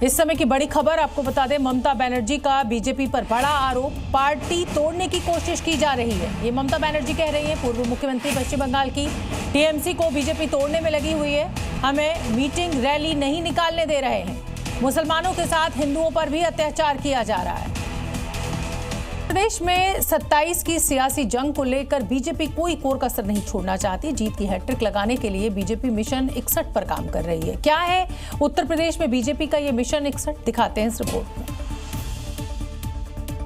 इस समय की बड़ी खबर आपको बता दें, ममता बनर्जी का बीजेपी पर बड़ा आरोप, पार्टी तोड़ने की कोशिश की जा रही है। ये ममता बनर्जी कह रही है, पूर्व मुख्यमंत्री पश्चिम बंगाल की, टीएमसी को बीजेपी तोड़ने में लगी हुई है। हमें मीटिंग रैली नहीं निकालने दे रहे हैं। मुसलमानों के साथ हिंदुओं पर भी अत्याचार किया जा रहा है। प्रदेश में 27 की सियासी जंग को लेकर बीजेपी कोई कोर कसर नहीं छोड़ना चाहती। जीत की हैट्रिक लगाने के लिए बीजेपी मिशन 61 पर काम कर रही है। क्या है उत्तर प्रदेश में बीजेपी का ये मिशन 61, दिखाते हैं इस रिपोर्ट में।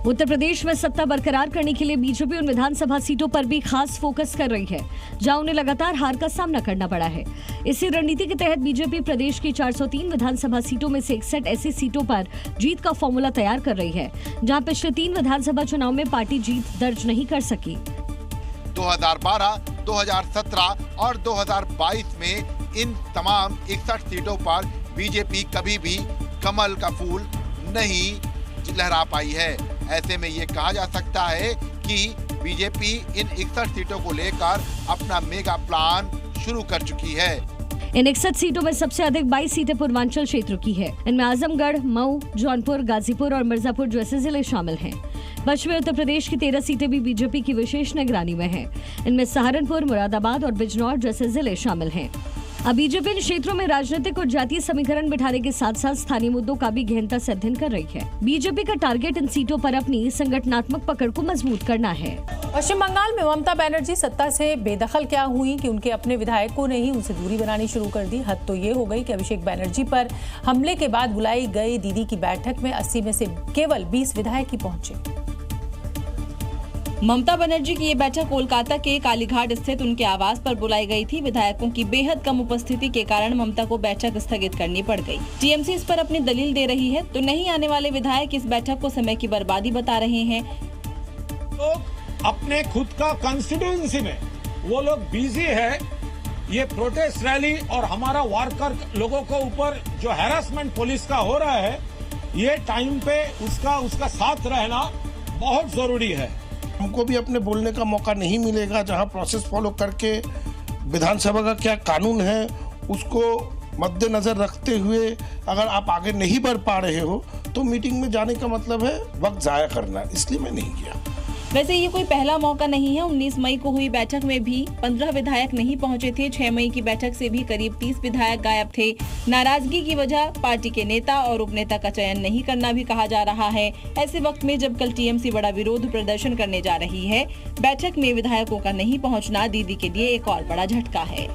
उत्तर प्रदेश में सत्ता बरकरार करने के लिए बीजेपी उन विधानसभा सीटों पर भी खास फोकस कर रही है जहां उन्हें लगातार हार का सामना करना पड़ा है। इसी रणनीति के तहत बीजेपी प्रदेश की 403 विधानसभा सीटों में से 61 ऐसी सीटों पर जीत का फॉर्मूला तैयार कर रही है जहां पिछले 3 विधानसभा चुनाव में पार्टी जीत दर्ज नहीं कर सकी। 2012, 2017 और 2022 में इन तमाम 61 सीटों पर बीजेपी कभी भी कमल का फूल नहीं लहरा पाई है। ऐसे में ये कहा जा सकता है कि बीजेपी इन 61 सीटों को लेकर अपना मेगा प्लान शुरू कर चुकी है। इन 61 सीटों में सबसे अधिक 22 सीटें पूर्वांचल क्षेत्र की है। इनमें आजमगढ़, मऊ, जौनपुर, गाजीपुर और मिर्जापुर जैसे जिले शामिल हैं। पश्चिमी उत्तर प्रदेश की 13 सीटें भी बीजेपी की विशेष निगरानी में हैं। इनमें सहारनपुर, मुरादाबाद और बिजनौर जैसे जिले शामिल हैं। अब बीजेपी इन क्षेत्रों में राजनीतिक और जातीय समीकरण बिठाने के साथ साथ स्थानीय मुद्दों का भी गहनता से अध्ययन कर रही है। बीजेपी का टारगेट इन सीटों पर अपनी संगठनात्मक पकड़ को मजबूत करना है। पश्चिम बंगाल में ममता बनर्जी सत्ता से बेदखल क्या हुई कि उनके अपने विधायकों ने ही उनसे दूरी बनानी शुरू कर दी। हद तो ये हो गई कि अभिषेक बनर्जी पर हमले के बाद बुलाई गई दीदी की बैठक में 80 में से केवल 20 विधायक ही पहुंचे। ममता बनर्जी की ये बैठक कोलकाता के कालीघाट स्थित उनके आवास पर बुलाई गई थी। विधायकों की बेहद कम उपस्थिति के कारण ममता को बैठक स्थगित करनी पड़ गई। टीएमसी इस पर अपनी दलील दे रही है तो नहीं आने वाले विधायक इस बैठक को समय की बर्बादी बता रहे हैं। तो अपने खुद का कंस्टिट्यूएंसी में वो लोग बिजी है। ये प्रोटेस्ट रैली और हमारा वर्कर लोगों को ऊपर जो हैरासमेंट पुलिस का हो रहा है, ये टाइम पे उसका साथ रहना बहुत जरूरी है। हमको भी अपने बोलने का मौका नहीं मिलेगा। जहां प्रोसेस फॉलो करके विधानसभा का क्या कानून है उसको मद्देनजर रखते हुए अगर आप आगे नहीं बढ़ पा रहे हो तो मीटिंग में जाने का मतलब है वक्त जाया करना, इसलिए मैं नहीं गया। वैसे ये कोई पहला मौका नहीं है। 19 मई को हुई बैठक में भी 15 विधायक नहीं पहुंचे थे। 6 मई की बैठक से भी करीब 30 विधायक गायब थे। नाराजगी की वजह पार्टी के नेता और उपनेता का चयन नहीं करना भी कहा जा रहा है। ऐसे वक्त में जब कल टीएमसी बड़ा विरोध प्रदर्शन करने जा रही है, बैठक में विधायकों का नहीं पहुंचना दीदी के लिए एक और बड़ा झटका है।